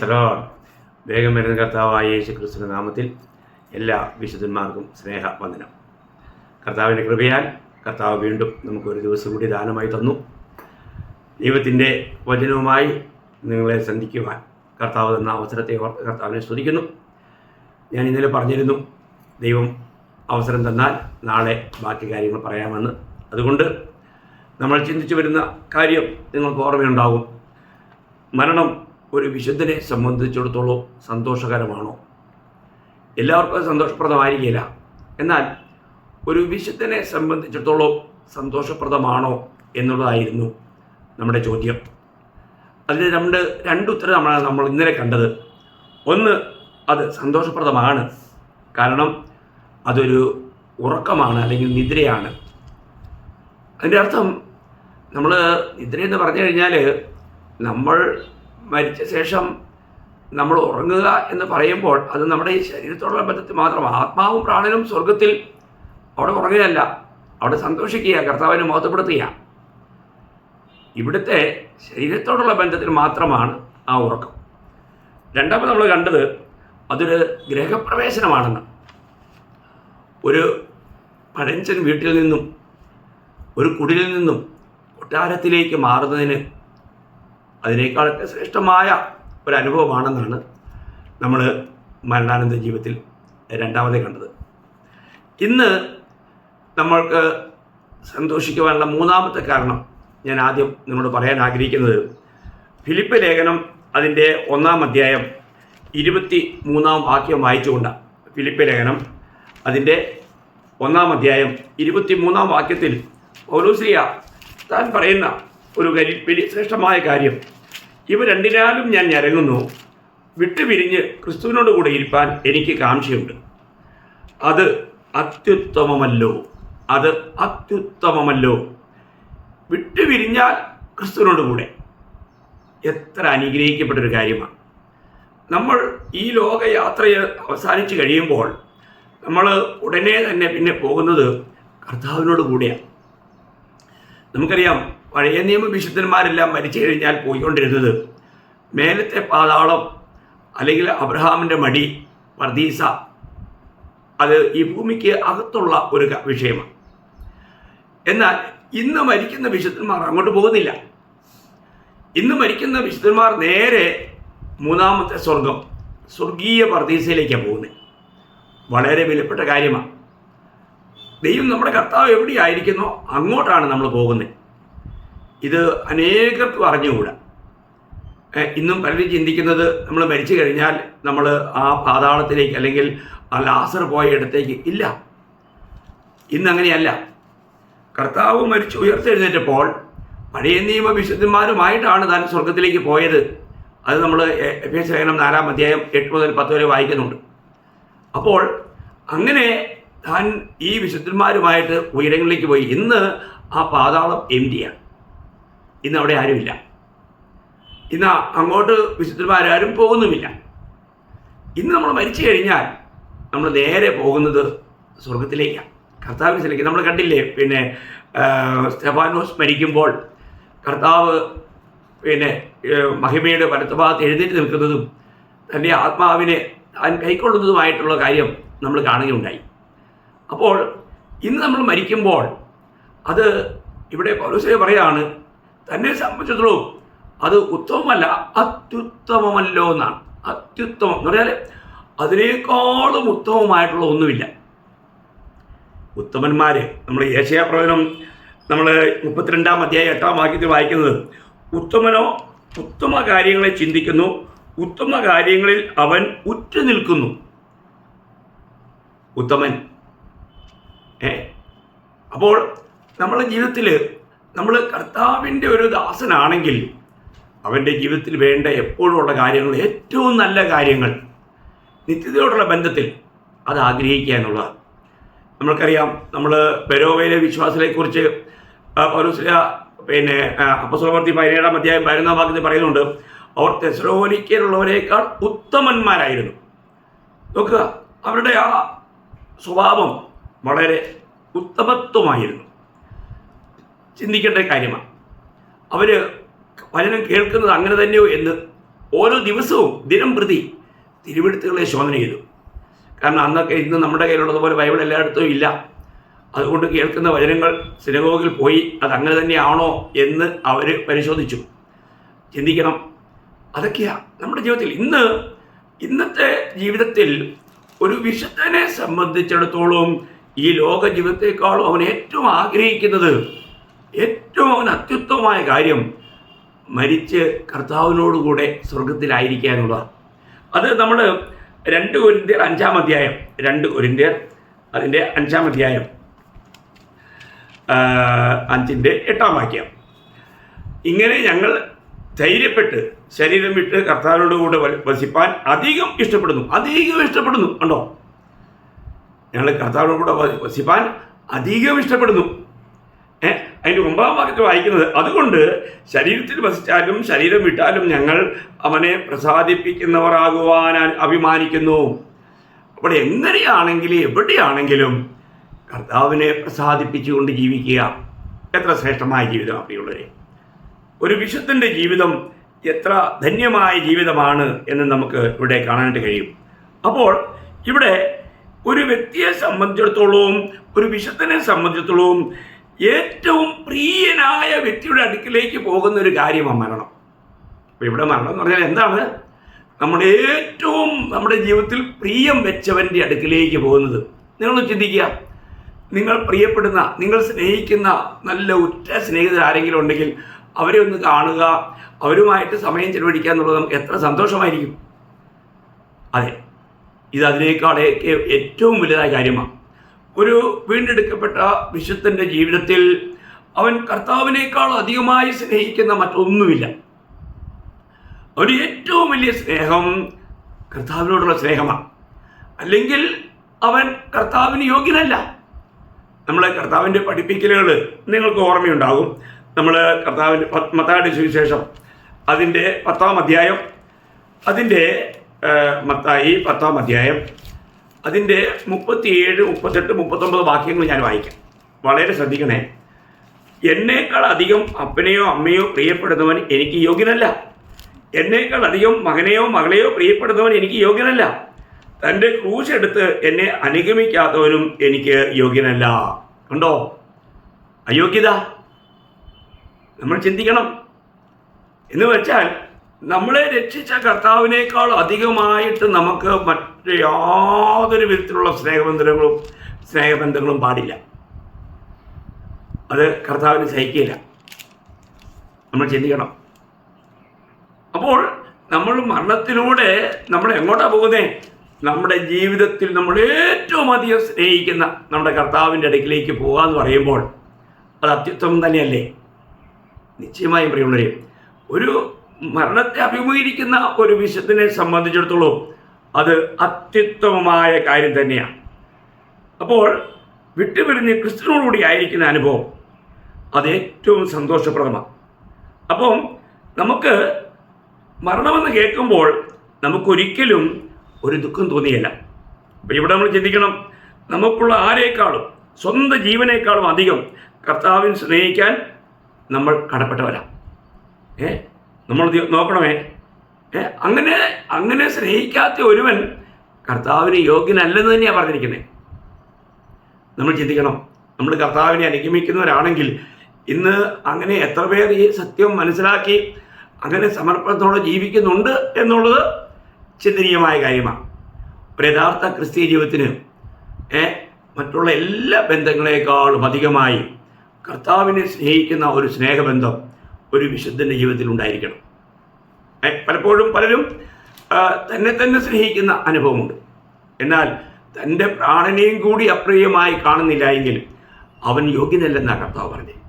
Salon വേഗം വരുന്ന കർത്താവായ യേശു ക്രിസ്തുവിന്റെ നാമത്തിൽ എല്ലാ വിശുദ്ധന്മാർക്കും സ്നേഹവന്ദനം. കർത്താവിൻ്റെ കൃപയാൽ കർത്താവ് വീണ്ടും നമുക്കൊരു ദിവസം കൂടി ദാനമായി തന്നു. ദൈവത്തിൻ്റെ വചനവുമായി നിങ്ങളെ സന്ധിക്കുവാൻ കർത്താവ് തന്ന അവസരത്തെ ഓർത്ത് കർത്താവിനെ സ്തുതിക്കുന്നു. ഞാൻ ഇന്നലെ പറഞ്ഞിരുന്നു, ദൈവം അവസരം തന്നാൽ നാളെ ബാക്കി കാര്യങ്ങൾ പറയാമെന്ന്. അതുകൊണ്ട് നമ്മൾ ചിന്തിച്ചു വരുന്ന കാര്യം നിങ്ങൾക്ക് ഓർമ്മയുണ്ടാകും. മരണം ഒരു വിശുദ്ധനെ സംബന്ധിച്ചിടത്തോളം സന്തോഷകരമാണോ? എല്ലാവർക്കും സന്തോഷപ്രദമായിരിക്കില്ല. എന്നാൽ ഒരു വിശുദ്ധനെ സംബന്ധിച്ചിടത്തോളം സന്തോഷപ്രദമാണോ എന്നുള്ളതായിരുന്നു നമ്മുടെ ചോദ്യം. അതിന് രണ്ട് ഉത്തരമാണ് നമ്മൾ ഇന്നലെ കണ്ടത്. ഒന്ന്, അത് സന്തോഷപ്രദമാണ്, കാരണം അതൊരു ഉറക്കമാണ് അല്ലെങ്കിൽ നിദ്രയാണ്. അതിൻ്റെ അർത്ഥം നമ്മൾ നിദ്രയെന്ന് പറഞ്ഞു കഴിഞ്ഞാൽ നമ്മൾ മരിച്ച ശേഷം നമ്മൾ ഉറങ്ങുക എന്ന് പറയുമ്പോൾ അത് നമ്മുടെ ഈ ശരീരത്തോടുള്ള ബന്ധത്തിൽ മാത്രമാണ്. ആത്മാവും പ്രാണനും സ്വർഗത്തിൽ അവിടെ ഉറങ്ങുകയല്ല, അവിടെ സന്തോഷിക്കുക, കർത്താവിനെ മഹത്വപ്പെടുത്തുക. ഇവിടുത്തെ ശരീരത്തോടുള്ള ബന്ധത്തിൽ മാത്രമാണ് ആ ഉറക്കം. രണ്ടാമത് നമ്മൾ കണ്ടത് അതൊരു ഗൃഹപ്രവേശനമാണെന്ന്. ഒരു പഴഞ്ചൻ വീട്ടിൽ നിന്നും ഒരു കുടിലിൽ നിന്നും കൊട്ടാരത്തിലേക്ക് മാറുന്നതിന് അതിനേക്കാളൊക്കെ ശ്രേഷ്ഠമായ ഒരനുഭവമാണെന്നാണ് നമ്മൾ മരണാനന്തര ജീവിതത്തിൽ രണ്ടാമതേ കണ്ടത്. ഇന്ന് നമ്മൾക്ക് സന്തോഷിക്കുവാനുള്ള മൂന്നാമത്തെ കാരണം ഞാൻ ആദ്യം നിങ്ങളോട് പറയാൻ ആഗ്രഹിക്കുന്നത്, ഫിലിപ്പ് ലേഖനം അതിൻ്റെ 1-ാം അധ്യായം 23-ാം വാക്യം വായിച്ചുകൊണ്ടാണ്. ഫിലിപ്പ് ലേഖനം അതിൻ്റെ 1-ാം അധ്യായം 23-ാം വാക്യത്തിൽ പൗലോസ്ലീഹ താൻ പറയുന്ന ഒരു വലിയ ശ്രേഷ്ഠമായ കാര്യം, ഇവ രണ്ടിനാലും ഞാൻ ഞരങ്ങുന്നു, വിട്ടുപിരിഞ്ഞ് ക്രിസ്തുവിനോട് കൂടെ ഇരിപ്പാൻ എനിക്ക് കാംക്ഷയുണ്ട്. അത് അത്യുത്തമമല്ലോ, അത് അത്യുത്തമമല്ലോ. വിട്ടുപിരിഞ്ഞാൽ ക്രിസ്തുവിനോട് കൂടെ. എത്ര അനുഗ്രഹിക്കപ്പെട്ടൊരു കാര്യമാണ്. നമ്മൾ ഈ ലോകയാത്രയെ അവസാനിച്ച് കഴിയുമ്പോൾ നമ്മൾ ഉടനെ തന്നെ പിന്നെ പോകുന്നത് കർത്താവിനോട് കൂടെയാണ്. നമുക്കറിയാം, പഴയ നിയമ വിശുദ്ധന്മാരെല്ലാം മരിച്ചു കഴിഞ്ഞാൽ പോയിക്കൊണ്ടിരുന്നത് മേലത്തെ പാതാളം അല്ലെങ്കിൽ അബ്രഹാമിൻ്റെ മടി, പർദീസ, അത് ഈ ഭൂമിക്ക് അകത്തുള്ള ഒരു വിഷയമാണ്. എന്നാൽ ഇന്ന് മരിക്കുന്ന വിശുദ്ധന്മാർ അങ്ങോട്ട് പോകുന്നില്ല. ഇന്ന് മരിക്കുന്ന വിശുദ്ധന്മാർ നേരെ മൂന്നാമത്തെ സ്വർഗം, സ്വർഗീയ പർദീസയിലേക്കാണ് പോകുന്നത്. വളരെ വിലപ്പെട്ട കാര്യമാണ്. ദൈവം നമ്മുടെ കർത്താവ് എവിടെയായിരിക്കുന്നോ അങ്ങോട്ടാണ് നമ്മൾ പോകുന്നത്. ഇത് അനേകർക്കും അറിഞ്ഞുകൂടാ. ഇന്നും പലരും ചിന്തിക്കുന്നത് നമ്മൾ മരിച്ചു കഴിഞ്ഞാൽ നമ്മൾ ആ പാതാളത്തിലേക്ക് അല്ലെങ്കിൽ ആ ലാസർ പോയ ഇടത്തേക്ക്. ഇല്ല, ഇന്നങ്ങനെയല്ല. കർത്താവ് മരിച്ചു ഉയർത്തെഴുന്നേറ്റപ്പോൾ പഴയ നിയമ വിശുദ്ധന്മാരുമായിട്ടാണ് താൻ സ്വർഗത്തിലേക്ക് പോയത്. അത് നമ്മൾ എഫേസ്യ ലേഖനം 4-ാം അധ്യായം 8 മുതൽ 10 വരെ വായിക്കുന്നുണ്ട്. അപ്പോൾ അങ്ങനെ താൻ ഈ വിശുദ്ധന്മാരുമായിട്ട് ഉയരങ്ങളിലേക്ക് പോയി. ഇന്ന് ആ പാതാളം എംപ്റ്റിയാണ്. ഇന്ന് അവിടെ ആരുമില്ല. ഇന്ന് അങ്ങോട്ട് വിശുദ്ധന്മാരാരും പോകുന്നുമില്ല. ഇന്ന് നമ്മൾ മരിച്ചു കഴിഞ്ഞാൽ നമ്മൾ നേരെ പോകുന്നത് സ്വർഗത്തിലേക്കാണ്, കർത്താവിലേക്ക്. നമ്മൾ കണ്ടില്ലേ, പിന്നെ സ്തെഫാനോസ് മരിക്കുമ്പോൾ കർത്താവ് പിന്നെ മഹിമയുടെ വലത്തുഭാഗത്ത് എഴുന്നേറ്റ് നിൽക്കുന്നതും തൻ്റെ ആത്മാവിനെ താൻ കൈക്കൊള്ളുന്നതുമായിട്ടുള്ള കാര്യം നമ്മൾ കാണുകയുണ്ടായി. അപ്പോൾ ഇന്ന് നമ്മൾ മരിക്കുമ്പോൾ അത് ഇവിടെ പൗലോസ്ലീഹ പറയാണ്, തന്നെ സംബന്ധിച്ചിടത്തോളം അത് ഉത്തമമല്ല, അത്യുത്തമമല്ലോ എന്നാണ്. അത്യുത്തമം എന്ന് പറഞ്ഞാൽ അതിനേക്കാളും ഉത്തമമായിട്ടുള്ള ഒന്നുമില്ല. ഉത്തമന്മാർ, നമ്മൾ യെശയ്യാ പ്രവചനം നമ്മൾ 32-ാം അധ്യായം 8-ാം വാക്യത്തിൽ വായിക്കുന്നത്, ഉത്തമനോ ഉത്തമ കാര്യങ്ങളെ ചിന്തിക്കുന്നു, ഉത്തമ കാര്യങ്ങളിൽ അവൻ ഉറ്റു നിൽക്കുന്നു. ഉത്തമൻ. അപ്പോൾ നമ്മുടെ ജീവിതത്തിൽ നമ്മൾ കർത്താവിൻ്റെ ഒരു ദാസനാണെങ്കിൽ അവൻ്റെ ജീവിതത്തിൽ വേണ്ട എപ്പോഴുമുള്ള കാര്യങ്ങൾ, ഏറ്റവും നല്ല കാര്യങ്ങൾ, നിത്യതയോടുള്ള ബന്ധത്തിൽ അത് ആഗ്രഹിക്കുക എന്നുള്ളതാണ്. നമ്മൾക്കറിയാം, നമ്മൾ ബെരോവയിലെ വിശ്വാസത്തെക്കുറിച്ച് പൗലോസ്ലീഹ പിന്നെ അപ്പോസ്തലപ്രവൃത്തി 17-ാം അധ്യായം 11-ാം വാക്യത്തിൽ പറയുന്നുണ്ട്, അവർ തെസ്സലോനിക്കയിലുള്ളവരേക്കാൾ ഉത്തമന്മാരായിരുന്നു. നോക്കുക, അവരുടെ ആ സ്വഭാവം വളരെ ഉത്തമത്വമായിരുന്നു. ചിന്തിക്കേണ്ട കാര്യമാണ്. അവർ വചനം കേൾക്കുന്നത് അങ്ങനെ തന്നെയോ എന്ന് ഓരോ ദിവസവും ദിനം പ്രതി തിരുവെഴുത്തുകളെ ശോധന ചെയ്തു. കാരണം അന്നൊക്കെ ഇന്ന് നമ്മുടെ കയ്യിലുള്ളതുപോലെ ബൈബിൾ എല്ലായിടത്തും ഇല്ല. അതുകൊണ്ട് കേൾക്കുന്ന വചനങ്ങൾ സിനഗോഗിൽ പോയി അതങ്ങനെ തന്നെയാണോ എന്ന് അവർ പരിശോധിച്ചു. ചിന്തിക്കണം, അതൊക്കെയാണ് നമ്മുടെ ജീവിതത്തിൽ ഇന്നത്തെ ജീവിതത്തിൽ ഒരു വിശുദ്ധനെ സംബന്ധിച്ചിടത്തോളം ഈ ലോക ജീവിതത്തെക്കാളും അവൻ ഏറ്റവും ആഗ്രഹിക്കുന്നത്, ഏറ്റവും അവൻ അത്യുത്തമമായ കാര്യം മരിച്ച് കർത്താവിനോടുകൂടെ സ്വർഗത്തിലായിരിക്കുക എന്നുള്ളതാണ്. അത് നമ്മൾ 2 കൊരിന്ത്യർ 5-ാം അധ്യായം, 2 കൊരിന്ത്യർ അതിൻ്റെ 5-ാം അധ്യായം 5-ന്റെ 8-ാം വാക്യം, ഇങ്ങനെ ഞങ്ങൾ ധൈര്യപ്പെട്ട് ശരീരം വിട്ട് കർത്താവിനോട് കൂടെ വസിപ്പാൻ അധികം ഇഷ്ടപ്പെടുന്നു. കണ്ടോ, ഞങ്ങൾ കർത്താവിനോട് കൂടെ വസിപ്പാൻ അധികം ഇഷ്ടപ്പെടുന്നു. അതിൻ്റെ 9-ാം വാക്യത്തിൽ വായിക്കുന്നത്, അതുകൊണ്ട് ശരീരത്തിൽ വസിച്ചാലും ശരീരം വിട്ടാലും ഞങ്ങൾ അവനെ പ്രസാദിപ്പിക്കുന്നവരാകുവാൻ അഭിമാനിക്കുന്നു. അപ്പോൾ എങ്ങനെയാണെങ്കിലും എവിടെയാണെങ്കിലും കർത്താവിനെ പ്രസാദിപ്പിച്ചുകൊണ്ട് ജീവിക്കുക എത്ര ശ്രേഷ്ഠമായ ജീവിതമാണ് പ്രിയമുള്ളവരെ. ഒരു വിശുദ്ധൻ്റെ ജീവിതം എത്ര ധന്യമായ ജീവിതമാണ് എന്ന് നമുക്ക് ഇവിടെ കാണാനായിട്ട് കഴിയും. അപ്പോൾ ഇവിടെ ഒരു വ്യക്തിയെ സംബന്ധിച്ചിടത്തോളവും ഒരു വിശുദ്ധനെ സംബന്ധിച്ചിടത്തോളവും ഏറ്റവും പ്രിയനായ വ്യക്തിയുടെ അടുക്കിലേക്ക് പോകുന്ന ഒരു കാര്യമാണ് മരണം. അപ്പോൾ ഇവിടെ മരണം എന്ന് പറഞ്ഞാൽ എന്താണ്? നമ്മുടെ ജീവിതത്തിൽ പ്രിയം വെച്ചവൻ്റെ അടുക്കിലേക്ക് പോകുന്നത്. നിങ്ങൾ ചിന്തിക്കുക, നിങ്ങൾ പ്രിയപ്പെടുന്ന, നിങ്ങൾ സ്നേഹിക്കുന്ന നല്ല ഉറ്റ സ്നേഹിതർ ആരെങ്കിലും ഉണ്ടെങ്കിൽ അവരെ ഒന്ന് കാണുക, അവരുമായിട്ട് സമയം ചെലവഴിക്കുക എന്നുള്ളത് നമുക്ക് എത്ര സന്തോഷമായിരിക്കും. അതെ, ഇത് അതിനേക്കാളൊക്കെ ഏറ്റവും വലുതായ കാര്യമാണ്. ഒരു വീണ്ടെടുക്കപ്പെട്ട വിശുദ്ധൻ്റെ ജീവിതത്തിൽ അവൻ കർത്താവിനേക്കാൾ അധികമായി സ്നേഹിക്കുന്ന മറ്റൊന്നുമില്ല. ഒരു ഏറ്റവും വലിയ സ്നേഹം കർത്താവിനോടുള്ള സ്നേഹമാണ്. അല്ലെങ്കിൽ അവൻ കർത്താവിന് യോഗ്യനല്ല. നമ്മളെ കർത്താവിൻ്റെ പഠിപ്പിക്കലുകൾ നിങ്ങൾക്ക് ഓർമ്മയുണ്ടാകും. നമ്മൾ കർത്താവിൻ്റെ മത്തായിയുടെ സുവിശേഷം അതിൻ്റെ 10-ാം അധ്യായം, അതിൻ്റെ മത്തായി 10-ാം അധ്യായം അതിൻ്റെ 37, 38, 39 വാക്യങ്ങൾ ഞാൻ വായിക്കാം. വളരെ ശ്രദ്ധിക്കണേ. എന്നേക്കാൾ അധികം അപ്പനെയോ അമ്മയോ പ്രിയപ്പെടുന്നവൻ എനിക്ക് യോഗ്യനല്ല. എന്നേക്കാൾ അധികം മകനെയോ മകളെയോ പ്രിയപ്പെടുന്നവൻ എനിക്ക് യോഗ്യനല്ല. തൻ്റെ ക്രൂശ് എടുത്ത് എന്നെ അനുഗമിക്കാത്തവനും എനിക്ക് യോഗ്യനല്ല. കണ്ടോ അയോഗ്യത? നമ്മൾ ചിന്തിക്കണം. എന്ന് വെച്ചാൽ നമ്മളെ രക്ഷിച്ച കർത്താവിനേക്കാൾ അധികമായിട്ട് നമുക്ക് മറ്റ് യാതൊരു വിധത്തിലുള്ള സ്നേഹബന്ധങ്ങളും പാടില്ല. അത് കർത്താവിന് സഹിക്കില്ല. നമ്മൾ ചിന്തിക്കണം. അപ്പോൾ നമ്മൾ മരണത്തിലൂടെ നമ്മൾ എങ്ങോട്ടാണ് പോകുന്നത്? നമ്മുടെ ജീവിതത്തിൽ നമ്മൾ ഏറ്റവും അധികം സ്നേഹിക്കുന്ന നമ്മുടെ കർത്താവിൻ്റെ അടുക്കിലേക്ക് പോകാമെന്ന് പറയുമ്പോൾ അത് അത്യുത്തമം തന്നെയല്ലേ? നിശ്ചയമായും പ്രിയമുള്ളവരെ, ഒരു മരണത്തെ അഭിമുഖീകരിക്കുന്ന ഒരു വിശുദ്ധനെ സംബന്ധിച്ചിടത്തോളം അത് അത്യുത്തമമായ കാര്യം തന്നെയാണ്. അപ്പോൾ വിട്ടുപിരിഞ്ഞ് ക്രിസ്തുവിനോടുകൂടി ആയിരിക്കുന്ന അനുഭവം അത് ഏറ്റവും സന്തോഷപ്രദമാണ്. അപ്പം നമുക്ക് മരണമെന്ന് കേൾക്കുമ്പോൾ നമുക്കൊരിക്കലും ഒരു ദുഃഖം തോന്നിയില്ല. അപ്പോൾ ഇവിടെ നമ്മൾ ചിന്തിക്കണം, നമുക്കുള്ള ആരേക്കാളും സ്വന്തം ജീവനേക്കാളും അധികം കർത്താവിനെ സ്നേഹിക്കാൻ നമ്മൾ കടപ്പെട്ടവരാണ്. നമ്മൾ നോക്കണമേ, അങ്ങനെ സ്നേഹിക്കാത്ത ഒരുവൻ കർത്താവിന് യോഗ്യനല്ലെന്ന് തന്നെയാണ് പറഞ്ഞിരിക്കുന്നത്. നമ്മൾ ചിന്തിക്കണം, നമ്മൾ കർത്താവിനെ അനുഗമിക്കുന്നവരാണെങ്കിൽ ഇന്ന് അങ്ങനെ എത്ര പേർ ഈ സത്യം മനസ്സിലാക്കി അങ്ങനെ സമർപ്പണത്തോടെ ജീവിക്കുന്നുണ്ട് എന്നുള്ളത് ചിന്തനീയമായ കാര്യമാണ്. ഒരു യഥാർത്ഥ ക്രിസ്തീയ ജീവിതത്തിന് മറ്റുള്ള എല്ലാ ബന്ധങ്ങളെക്കാളും അധികമായി കർത്താവിനെ സ്നേഹിക്കുന്ന ഒരു സ്നേഹബന്ധം ഒരു വിശുദ്ധൻ്റെ ജീവിതത്തിൽ ഉണ്ടായിരിക്കണം. പലപ്പോഴും പലരും തന്നെ സ്നേഹിക്കുന്ന അനുഭവമുണ്ട്. എന്നാൽ തൻ്റെ പ്രാണനെയും കൂടി അപ്രിയമായി കാണുന്നില്ല എങ്കിൽ അവൻ യോഗ്യനല്ലെന്നാണ് കർത്താവ് പറഞ്ഞത്.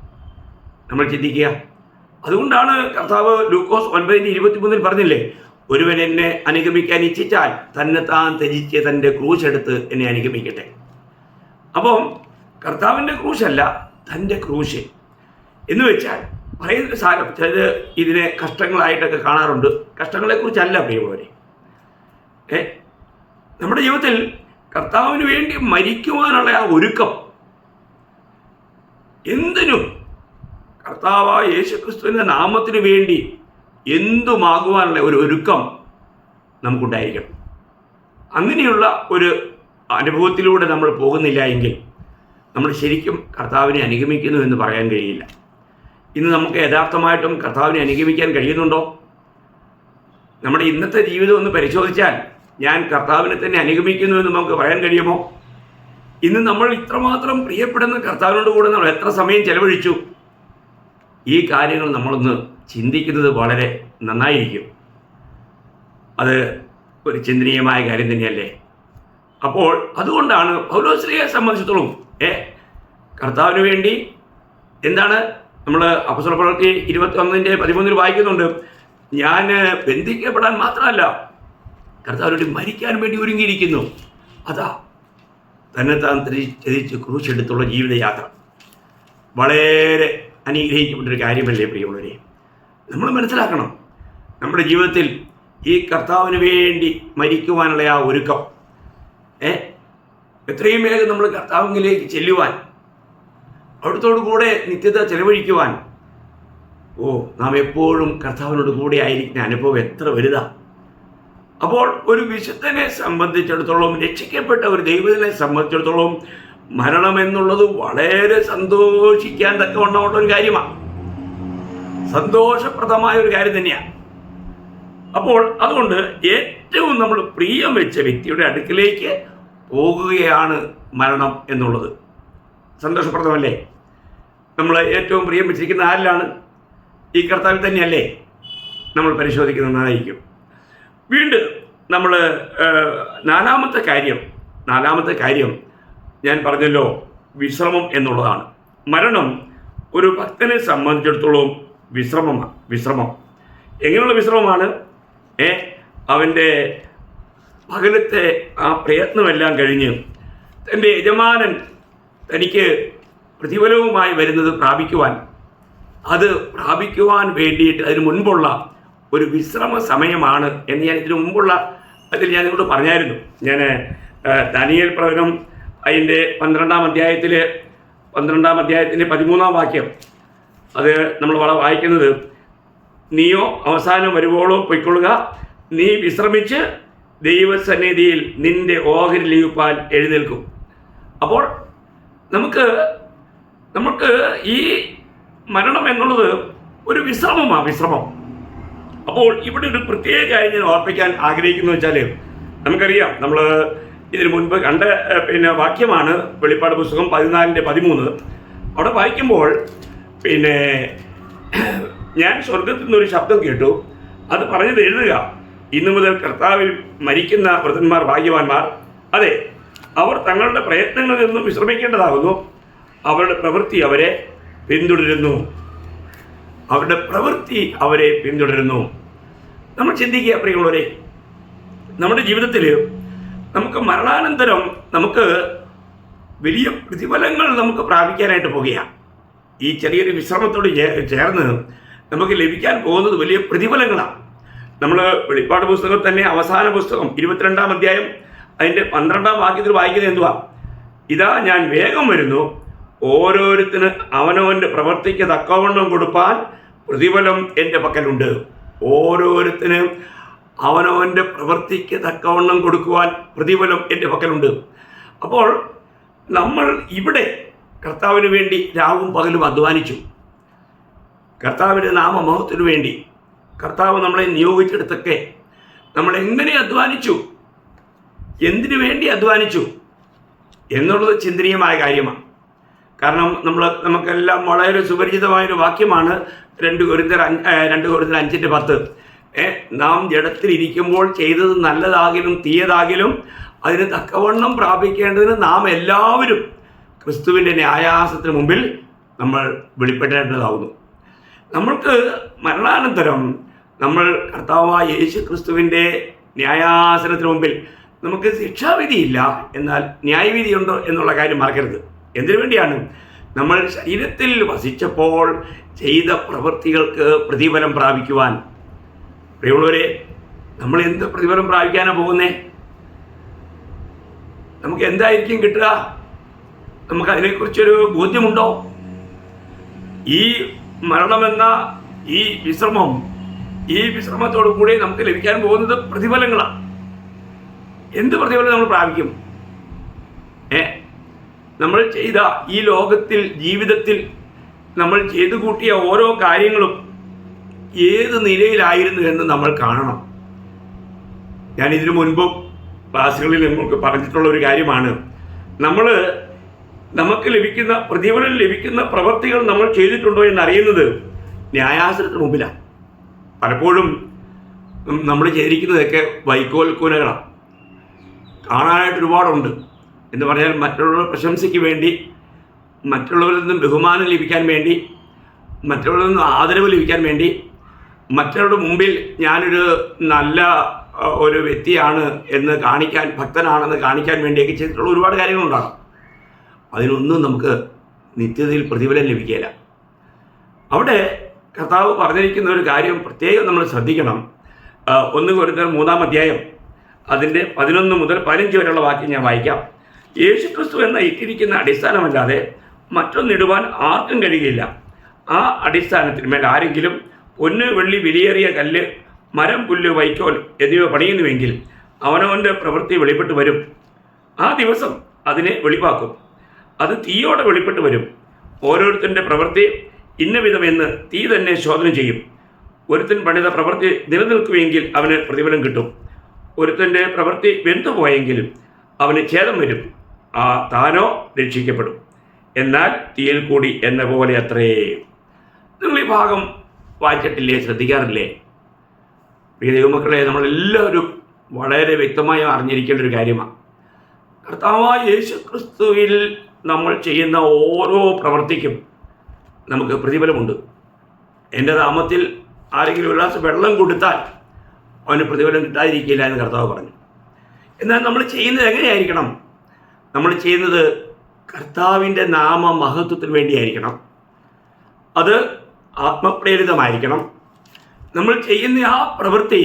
നമ്മൾ ചിന്തിക്കുക. അതുകൊണ്ടാണ് കർത്താവ് ലൂക്കോസ് 9:23 പറഞ്ഞില്ലേ, ഒരുവൻ എന്നെ അനുഗമിക്കാൻ ഇച്ഛിച്ചാൽ താൻ ത്യജിച്ച് തൻ്റെ ക്രൂശെടുത്ത് എന്നെ അനുഗമിക്കട്ടെ. അപ്പം കർത്താവിൻ്റെ ക്രൂശല്ല, തൻ്റെ ക്രൂശ് എന്ന് വെച്ചാൽ പറയുന്നൊരു സാരം ചിലത് ഇതിനെ കഷ്ടങ്ങളായിട്ടൊക്കെ കാണാറുണ്ട്. കഷ്ടങ്ങളെക്കുറിച്ചല്ല പ്രിയമുള്ളവരെ. നമ്മുടെ ജീവിതത്തിൽ കർത്താവിന് വേണ്ടി മരിക്കുവാനുള്ള ആ ഒരുക്കം, എന്തിനും കർത്താവായ യേശുക്രിസ്തുവിൻ്റെ നാമത്തിന് വേണ്ടി എന്തുമാകുവാനുള്ള ഒരു ഒരുക്കം നമുക്കുണ്ടായിരിക്കണം. അങ്ങനെയുള്ള ഒരു അനുഭവത്തിലൂടെ നമ്മൾ പോകുന്നില്ല എങ്കിൽ നമ്മൾ ശരിക്കും കർത്താവിനെ അനുഗമിക്കുന്നു എന്ന് പറയാൻ കഴിയില്ല. ഇന്ന് നമുക്ക് യഥാർത്ഥമായിട്ടും കർത്താവിനെ അനുഗമിക്കാൻ കഴിയുന്നുണ്ടോ? നമ്മുടെ ഇന്നത്തെ ജീവിതം ഒന്ന് പരിശോധിച്ചാൽ ഞാൻ കർത്താവിനെ തന്നെ അനുഗമിക്കുന്നു എന്ന് നമുക്ക് പറയാൻ കഴിയുമോ? ഇന്ന് നമ്മൾ ഇത്രമാത്രം പ്രിയപ്പെടുന്ന കർത്താവിനോട് കൂടെ നമ്മൾ എത്ര സമയം ചെലവഴിച്ചു? ഈ കാര്യങ്ങൾ നമ്മളൊന്ന് ചിന്തിക്കുന്നത് വളരെ നന്നായിരിക്കും. അത് ഒരു ചിന്തനീയമായ കാര്യം തന്നെയല്ലേ? അപ്പോൾ അതുകൊണ്ടാണ് പൗലോസ്ലീഹയെ സംബന്ധിച്ചിടത്തോളം കർത്താവിന് വേണ്ടി എന്താണ് നമ്മൾ അപ്പോസ്തലപ്രവൃത്തി 21:13 വായിക്കുന്നുണ്ട്. ഞാൻ ബന്ധിക്കപ്പെടാൻ മാത്രമല്ല കർത്താവിന് വേണ്ടി മരിക്കാൻ വേണ്ടി ഒരുങ്ങിയിരിക്കുന്നു. അതാ തന്നെത്താൻ ത്യജിച്ച് ക്രൂശെടുത്തുള്ള ജീവിതയാത്ര. വളരെ അനുഗ്രഹിക്കപ്പെട്ടൊരു കാര്യമല്ലേ പ്രിയമുള്ളവരെ? നമ്മൾ മനസ്സിലാക്കണം, നമ്മുടെ ജീവിതത്തിൽ ഈ കർത്താവിന് വേണ്ടി മരിക്കുവാനുള്ള ആ ഒരുക്കം, എത്രയും വേഗം നമ്മൾ കർത്താവിലേക്ക് ചെല്ലുവാൻ, അവിടുത്തോടു കൂടെ നിത്യത ചെലവഴിക്കുവാൻ, നാം എപ്പോഴും കർത്താവിനോട് കൂടെ ആയിരിക്കുന്ന അനുഭവം എത്ര വലുതാണ്. അപ്പോൾ ഒരു വിശുദ്ധനെ സംബന്ധിച്ചിടത്തോളം, രക്ഷിക്കപ്പെട്ട ഒരു ദൈവത്തിനെ സംബന്ധിച്ചിടത്തോളം മരണം എന്നുള്ളത് വളരെ സന്തോഷിക്കാൻ തക്കവണ്ണമുള്ള ഒരു കാര്യമാണ്, സന്തോഷപ്രദമായ ഒരു കാര്യം തന്നെയാണ്. അപ്പോൾ അതുകൊണ്ട് ഏറ്റവും നമ്മൾ പ്രിയം വെച്ച വ്യക്തിയുടെ അടുക്കിലേക്ക് പോകുകയാണ് മരണം എന്നുള്ളത്. സന്തോഷപ്രദമല്ലേ? നമ്മൾ ഏറ്റവും പ്രിയം വെച്ചിരിക്കുന്ന ആരിലാണ്? ഈ കർത്താവിൽ തന്നെയല്ലേ? നമ്മൾ പരിശോധിക്കുന്നതായിരിക്കും. വീണ്ടും നമ്മൾ നാലാമത്തെ കാര്യം ഞാൻ പറഞ്ഞല്ലോ, വിശ്രമം എന്നുള്ളതാണ്. മരണം ഒരു ഭക്തനെ സംബന്ധിച്ചിടത്തോളം വിശ്രമം എങ്ങനെയുള്ള വിശ്രമമാണ്? അവൻ്റെ പകലത്തെ ആ പ്രയത്നമെല്ലാം കഴിഞ്ഞ് തൻ്റെ യജമാനൻ തനിക്ക് പ്രതിഫലവുമായി വരുന്നത് പ്രാപിക്കുവാൻ വേണ്ടിയിട്ട് അതിന് മുൻപുള്ള ഒരു വിശ്രമ സമയമാണ് എന്ന് ഞാൻ ഇതിനു മുമ്പുള്ള അതിൽ ഞാൻ നിങ്ങളോട് പറഞ്ഞായിരുന്നു. ഞാൻ ദാനിയേൽ പ്രവചനം അതിൻ്റെ 12-ാം അധ്യായത്തിൻ്റെ 13-ാം വാക്യം അത് നമ്മൾ വായിക്കുന്നത്, നീയോ അവസാനം വരുവോളം പൊയ്ക്കൊള്ളുക, നീ വിശ്രമിച്ച് ദൈവസന്നിധിയിൽ നിന്റെ ഓഹരി ലയിപ്പാൻ എഴുന്നേൽക്കും. അപ്പോൾ നമുക്ക് ഈ മരണം എന്നുള്ളത് ഒരു വിശ്രമം. അപ്പോൾ ഇവിടെ ഒരു പ്രത്യേക കാര്യം ഞാൻ ഓർപ്പിക്കാൻ ആഗ്രഹിക്കുന്നു വെച്ചാൽ, നമുക്കറിയാം, നമ്മൾ ഇതിനു മുൻപ് കണ്ട വാക്യമാണ് വെളിപ്പാട് പുസ്തകം 14:13. അവിടെ വായിക്കുമ്പോൾ ഞാൻ സ്വർഗത്തിൽ നിന്നൊരു ശബ്ദം കേട്ടു, അത് പറഞ്ഞത് എഴുതുക, ഇന്നു മുതൽ കർത്താവിൽ മരിക്കുന്ന വൃദ്ധന്മാർ ഭാഗ്യവാന്മാർ, അതെ, അവർ തങ്ങളുടെ പ്രയത്നങ്ങളിൽ നിന്നും വിശ്രമിക്കേണ്ടതാകുന്നു, അവരുടെ പ്രവൃത്തി അവരെ പിന്തുടരുന്നു. നമ്മൾ ചിന്തിക്കുക പ്രിയമുള്ളവരെ, നമ്മുടെ ജീവിതത്തിൽ നമുക്ക് മരണാനന്തരം നമുക്ക് വലിയ പ്രതിഫലങ്ങൾ നമുക്ക് പ്രാപിക്കാനായിട്ട് പോകുകയാണ്. ഈ ചെറിയൊരു വിശ്രമത്തോട് ചേർന്ന് നമുക്ക് ലഭിക്കാൻ പോകുന്നത് വലിയ പ്രതിഫലങ്ങളാണ്. നമ്മൾ വെളിപ്പാട് പുസ്തകം തന്നെ അവസാന പുസ്തകം 22-ാം അധ്യായം അതിൻ്റെ 12-ാം വാക്യത്തിൽ വായിക്കുന്നത് എന്തുവാ? ഇതാ ഞാൻ വേഗം വരുന്നു, ഓരോരുത്തന് അവനവൻ്റെ പ്രവൃത്തിക്ക് തക്കവണ്ണം കൊടുപ്പാൻ പ്രതിഫലം എൻ്റെ പക്കലുണ്ട്. ഓരോരുത്തന് അവനവൻ്റെ പ്രവൃത്തിക്ക് തക്കവണ്ണം കൊടുക്കുവാൻ പ്രതിഫലം എൻ്റെ പക്കലുണ്ട്. അപ്പോൾ നമ്മൾ ഇവിടെ കർത്താവിന് വേണ്ടി രാവും പകലും അധ്വാനിച്ചു. കർത്താവിൻ്റെ നാമമഹത്വത്തിനു വേണ്ടി കർത്താവ് നമ്മളെ നിയോഗിച്ചെടുത്തൊക്കെ നമ്മൾ എങ്ങനെ അധ്വാനിച്ചു, എന്തിനു വേണ്ടി അധ്വാനിച്ചു എന്നുള്ളത് ചിന്തനീയമായ കാര്യമാണ്. കാരണം നമുക്കെല്ലാം വളരെ സുപരിചിതമായൊരു വാക്യമാണ് 2 കൊരിന്ത്യർ 5:10. നാം ജഡത്തിലിരിക്കുമ്പോൾ ചെയ്തത് നല്ലതാകിലും തീയതാകിലും അതിന് തക്കവണ്ണം പ്രാപിക്കേണ്ടതിന് നാം എല്ലാവരും ക്രിസ്തുവിൻ്റെ ന്യായാസനത്തിന് മുമ്പിൽ നമ്മൾ വെളിപ്പെടേണ്ടതാകുന്നു. നമ്മൾക്ക് മരണാനന്തരം നമ്മൾ കർത്താവായ യേശു ക്രിസ്തുവിൻ്റെ ന്യായാസനത്തിന് മുമ്പിൽ നമുക്ക് ശിക്ഷാവിധിയില്ല, എന്നാൽ ന്യായവിധിയുണ്ടോ എന്നുള്ള കാര്യം മറക്കരുത്. എന്തിനു വേണ്ടിയാണ്? നമ്മൾ ശരീരത്തിൽ വസിച്ചപ്പോൾ ചെയ്ത പ്രവൃത്തികൾക്ക് പ്രതിഫലം പ്രാപിക്കുവാൻ. പ്രിയമുള്ളവരെ, നമ്മൾ എന്ത് പ്രതിഫലം പ്രാപിക്കാനാണ് പോകുന്നേ? നമുക്ക് എന്തായിരിക്കും കിട്ടുക? നമുക്ക് അതിനെക്കുറിച്ചൊരു ബോധ്യമുണ്ടോ? ഈ മരണമെന്ന ഈ വിശ്രമം ഈ വിശ്രമത്തോടു കൂടി നമുക്ക് ലഭിക്കാൻ പോകുന്നത് പ്രതിഫലങ്ങളാണ്. എന്ത് പ്രതിഫലം നമ്മൾ പ്രാപിക്കും? നമ്മൾ ചെയ്ത ഈ ലോകത്തിൽ ജീവിതത്തിൽ നമ്മൾ ചെയ്തു കൂട്ടിയ ഓരോ കാര്യങ്ങളും ഏത് നിലയിലായിരുന്നു എന്ന് നമ്മൾ കാണണം. ഞാൻ ഇതിനു മുൻപും ക്ലാസ്സുകളിൽ നമുക്ക് പറഞ്ഞിട്ടുള്ള ഒരു കാര്യമാണ്, നമുക്ക് ലഭിക്കുന്ന പ്രതിഫലം ലഭിക്കുന്ന പ്രവൃത്തികൾ നമ്മൾ ചെയ്തിട്ടുണ്ടോ എന്നറിയുന്നത് ന്യായാസനത്തിന് മുമ്പിലാണ്. പലപ്പോഴും നമ്മൾ ചെയ്തിരിക്കുന്നതൊക്കെ വൈക്കോൽക്കൂനകളാണ്. കാണാനായിട്ട് ഒരുപാടുണ്ട്. എന്ന് പറഞ്ഞാൽ മറ്റുള്ളവരുടെ പ്രശംസയ്ക്ക് വേണ്ടി, മറ്റുള്ളവരിൽ നിന്നും ബഹുമാനം ലഭിക്കാൻ വേണ്ടി, മറ്റുള്ളവരിൽ നിന്നും ആദരവ് ലഭിക്കാൻ വേണ്ടി, മറ്റുള്ളവരുടെ മുമ്പിൽ ഞാനൊരു നല്ല ഒരു വ്യക്തിയാണ് എന്ന് കാണിക്കാൻ, ഭക്തനാണെന്ന് കാണിക്കാൻ വേണ്ടിയൊക്കെ ചെയ്തിട്ടുള്ള ഒരുപാട് കാര്യങ്ങളുണ്ടാകും. അതിനൊന്നും നമുക്ക് നിത്യതയിൽ പ്രതിഫലം ലഭിക്കില്ല. അവിടെ കർത്താവ് പറഞ്ഞിരിക്കുന്ന ഒരു കാര്യം പ്രത്യേകം നമ്മൾ ശ്രദ്ധിക്കണം. 1 കൊരിന്ത്യർ 3-ാം അധ്യായം അതിൻ്റെ 11 മുതൽ 15 വരെയുള്ള വാക്യം ഞാൻ വായിക്കാം. യേശുക്രിസ്തു എന്ന ഇട്ടിരിക്കുന്ന അടിസ്ഥാനമല്ലാതെ മറ്റൊന്നിടുവാൻ ആർക്കും കഴിയുകയില്ല. ആ അടിസ്ഥാനത്തിന്മേൽ ആരെങ്കിലും പൊന്ന്, വെള്ളി, വിലയേറിയ കല്ല്, മരം, പുല്ല്, വൈക്കോൽ എന്നിവ പണിയുന്നുവെങ്കിൽ അവനവൻ്റെ പ്രവൃത്തി വെളിപ്പെട്ട് വരും. ആ ദിവസം അതിനെ വെളിവാക്കും. അത് തീയോടെ വെളിപ്പെട്ട് വരും. ഓരോരുത്തൻ്റെ പ്രവൃത്തി ഇന്ന വിധമെന്ന് തീ തന്നെ ശോധന ചെയ്യും. ഒരുത്തൻ പണിത പ്രവൃത്തി നിലനിൽക്കുമെങ്കിൽ അവന് പ്രതിഫലം കിട്ടും. ഒരുത്തൻ്റെ പ്രവൃത്തി വെന്തുപോയെങ്കിലും അവന് ഛേദം വരും. താനോ രക്ഷിക്കപ്പെടും. എന്നാൽ തീയിൽ കൂടി എന്ന പോലെ അത്രേ. നിങ്ങൾ ഈ ഭാഗം വായിച്ചിട്ടില്ലേ? ശ്രദ്ധിക്കാറില്ലേ? പ്രിയ ദൈവമക്കളെ, നമ്മളെല്ലാവരും വളരെ വ്യക്തമായി അറിഞ്ഞിരിക്കേണ്ട ഒരു കാര്യമാണ്, കർത്താവായ യേശുക്രിസ്തുവിൽ നമ്മൾ ചെയ്യുന്ന ഓരോ പ്രവൃത്തിക്കും നമുക്ക് പ്രതിഫലമുണ്ട്. എൻ്റെ നാമത്തിൽ ആരെങ്കിലും ഒരു ഗ്ലാസ് വെള്ളം കൊടുത്താൽ അവന് പ്രതിഫലം കിട്ടാതിരിക്കില്ല എന്ന് കർത്താവ് പറഞ്ഞു. എന്നാൽ നമ്മൾ ചെയ്യുന്നത് എങ്ങനെയായിരിക്കണം? നമ്മൾ ചെയ്യുന്നത് കർത്താവിൻ്റെ നാമമഹത്വത്തിന് വേണ്ടിയായിരിക്കണം. അത് ആത്മപ്രേരിതമായിരിക്കണം. നമ്മൾ ചെയ്യുന്ന ആ പ്രവൃത്തി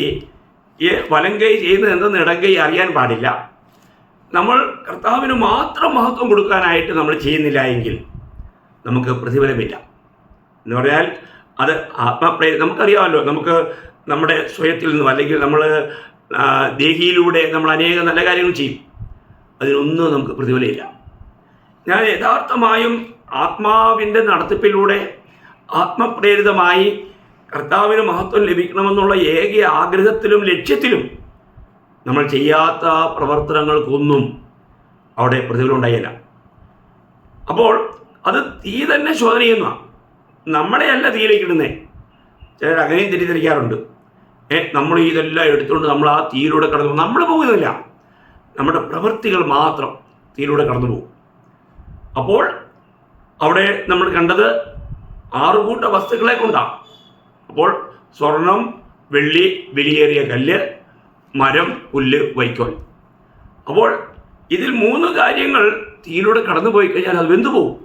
വലങ്കൈ ചെയ്യുന്നത് എന്തെന്ന് ഇടങ്കൈ അറിയാൻ പാടില്ല. നമ്മൾ കർത്താവിന് മാത്രം മഹത്വം കൊടുക്കാനായിട്ട് നമ്മൾ ചെയ്യുന്നില്ല എങ്കിൽ നമുക്ക് പ്രതിഫലമില്ല. എന്ന് പറഞ്ഞാൽ അത് നമുക്കറിയാമല്ലോ, നമുക്ക് നമ്മുടെ സ്വയത്തിൽ നിന്നും അല്ലെങ്കിൽ നമ്മൾ ദേഹിയിലൂടെ നമ്മൾ അനേകം നല്ല കാര്യങ്ങൾ ചെയ്യും. അതിനൊന്നും നമുക്ക് പ്രതിഫലമില്ല. ഞാൻ യഥാർത്ഥമായും ആത്മാവിൻ്റെ നടത്തിപ്പിലൂടെ ആത്മപ്രേരിതമായി കർത്താവിന് മഹത്വം ലഭിക്കണമെന്നുള്ള ഏക ആഗ്രഹത്തിലും ലക്ഷ്യത്തിലും നമ്മൾ ചെയ്യാത്ത പ്രവർത്തനങ്ങൾക്കൊന്നും അവിടെ പ്രതിഫലം ഉണ്ടായില്ല. അപ്പോൾ അത് തീ തന്നെ ശോധന ചെയ്യുന്നതാണ്. നമ്മളെയല്ല തീയിലേക്ക് ഇടുന്നേ. ചിലർ അങ്ങനെയും തെറ്റിദ്ധരിക്കാറുണ്ട്. നമ്മൾ ഇതെല്ലാം എടുത്തുകൊണ്ട് നമ്മൾ ആ തീയിലൂടെ കടന്നു നമ്മൾ പോകുന്നില്ല. നമ്മുടെ പ്രവൃത്തികൾ മാത്രം തീയിലൂടെ കടന്നു പോകും. അപ്പോൾ അവിടെ നമ്മൾ കണ്ടത് 6 കൂട്ട വസ്തുക്കളെ കൊണ്ടാണ്. അപ്പോൾ സ്വർണം, വെള്ളി, വിലയേറിയ കല്ല്, മരം, പുല്ല്, വൈക്കോൽ. അപ്പോൾ ഇതിൽ 3 കാര്യങ്ങൾ തീയിലൂടെ കടന്നു പോയി കഴിഞ്ഞാൽ അത് വെന്തുപോകും.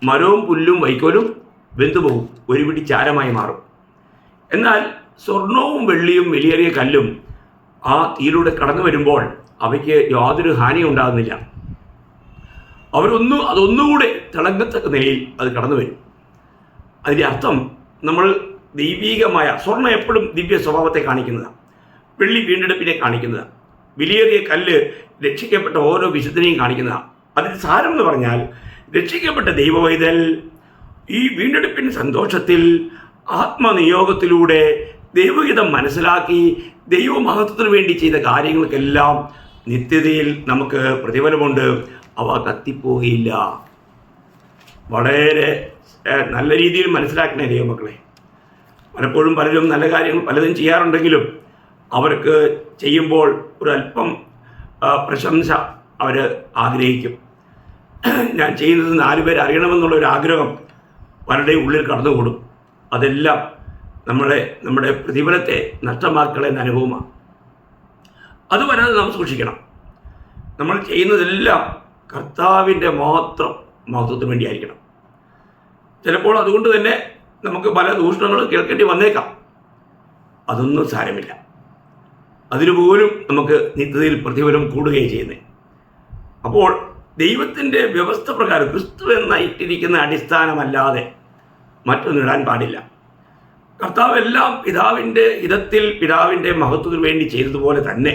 മരവും പുല്ലും വൈക്കോലും വെന്തുപോകും, ഒരു പിടി ചാരമായി മാറും. എന്നാൽ സ്വർണവും വെള്ളിയും വിലയേറിയ കല്ലും ആ തീയിലൂടെ കടന്നു വരുമ്പോൾ അവയ്ക്ക് യാതൊരു ഹാനിയും ഉണ്ടാകുന്നില്ല. അതൊന്നുകൂടെ തിളങ്ങത്തക്ക നിലയിൽ അത് കടന്നു വരും. അതിൻ്റെ അർത്ഥം നമ്മൾ ദൈവീകമായ, സ്വർണ്ണം എപ്പോഴും ദിവ്യ സ്വഭാവത്തെ കാണിക്കുന്നതാണ്, വെള്ളി വീണ്ടെടുപ്പിനെ കാണിക്കുന്നതാണ്, വിലയേറിയ കല്ല് രക്ഷിക്കപ്പെട്ട ഓരോ വിശുദ്ധനെയും കാണിക്കുന്നതാണ്. അതിൻ്റെ സാരം എന്ന് പറഞ്ഞാൽ രക്ഷിക്കപ്പെട്ട ദൈവവൈതൽ ഈ വീണ്ടെടുപ്പിൻ്റെ സന്തോഷത്തിൽ ആത്മനിയോഗത്തിലൂടെ ദൈവഹിതം മനസ്സിലാക്കി ദൈവമഹത്വത്തിന് വേണ്ടി ചെയ്ത കാര്യങ്ങൾക്കെല്ലാം നിത്യതയിൽ നമുക്ക് പ്രതിഫലമുണ്ട്. അവ കത്തിപ്പോയില്ല. വളരെ നല്ല രീതിയിൽ മനസ്സിലാക്കണേ ദൈവമക്കളെ. പലപ്പോഴും പലരും നല്ല കാര്യങ്ങൾ പലതും ചെയ്യാറുണ്ടെങ്കിലും അവർക്ക് ചെയ്യുമ്പോൾ ഒരല്പം പ്രശംസ അവർ ആഗ്രഹിക്കും. ഞാൻ ചെയ്യുന്നത് 4 പേർ അറിയണമെന്നുള്ളൊരു ആഗ്രഹം പലരുടെയും ഉള്ളിൽ കടന്നുകൂടും. അതെല്ലാം നമ്മുടെ പ്രതിഫലത്തെ നഷ്ടമാക്കളെന്ന അനുഭവമാണ്. അത് വരാതെ നാം സൂക്ഷിക്കണം. നമ്മൾ ചെയ്യുന്നതെല്ലാം കർത്താവിൻ്റെ മാത്രം മഹത്വത്തിന് വേണ്ടിയായിരിക്കണം. ചിലപ്പോൾ അതുകൊണ്ട് തന്നെ നമുക്ക് പല ദൂഷണങ്ങളും കേൾക്കേണ്ടി വന്നേക്കാം. അതൊന്നും സാരമില്ല. അതിനുപോലും നമുക്ക് നിത്യതയിൽ പ്രതിഫലം കൂടുകയും ചെയ്യുന്നത്. അപ്പോൾ ദൈവത്തിൻ്റെ വ്യവസ്ഥ പ്രകാരം ക്രിസ്തു എന്ന ഇട്ടിരിക്കുന്ന അടിസ്ഥാനമല്ലാതെ മറ്റൊന്നിടാൻ പാടില്ല. കർത്താവെല്ലാം പിതാവിൻ്റെ ഹിതത്തിൽ പിതാവിൻ്റെ മഹത്വത്തിന് വേണ്ടി ചെയ്തതുപോലെ തന്നെ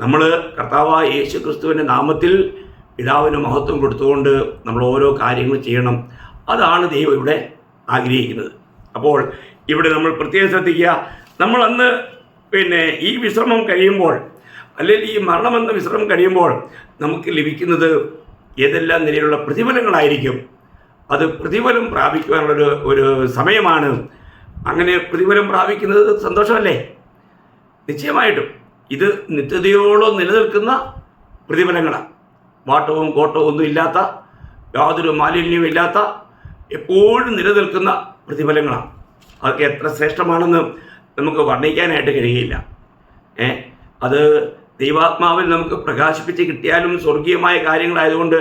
നമ്മൾ കർത്താവായ യേശു ക്രിസ്തുവിൻ്റെ നാമത്തിൽ പിതാവിന് മഹത്വം കൊടുത്തുകൊണ്ട് നമ്മൾ ഓരോ കാര്യങ്ങൾ ചെയ്യണം. അതാണ് ദൈവം ഇവിടെ ആഗ്രഹിക്കുന്നത്. അപ്പോൾ ഇവിടെ നമ്മൾ പ്രത്യേകം ശ്രദ്ധിക്കുക, നമ്മൾ അന്ന് ഈ വിശ്രമം കഴിയുമ്പോൾ, അല്ലെങ്കിൽ ഈ മരണമെന്ന വിശ്രമം കഴിയുമ്പോൾ നമുക്ക് ലഭിക്കുന്നത് ഏതെല്ലാം നിലയിലുള്ള പ്രതിഫലങ്ങളായിരിക്കും. അത് പ്രതിഫലം പ്രാപിക്കുവാനുള്ളൊരു ഒരു സമയമാണ്. അങ്ങനെ പ്രതിഫലം പ്രാപിക്കുന്നത് സന്തോഷമല്ലേ? നിശ്ചയമായിട്ടും ഇത് നിത്യതയോളം നിലനിൽക്കുന്ന പ്രതിഫലങ്ങളാണ്. വാട്ടവും കോട്ടവും ഒന്നും ഇല്ലാത്ത, യാതൊരു മാലിന്യവും ഇല്ലാത്ത, എപ്പോഴും നിലനിൽക്കുന്ന പ്രതിഫലങ്ങളാണ്. അതൊക്കെ എത്ര ശ്രേഷ്ഠമാണെന്ന് നമുക്ക് വർണ്ണിക്കാനായിട്ട് കഴിയുകയില്ല. അത് ദൈവാത്മാവിൽ നമുക്ക് പ്രകാശിപ്പിച്ച് കിട്ടിയാലും സ്വർഗീയമായ കാര്യങ്ങളായതുകൊണ്ട്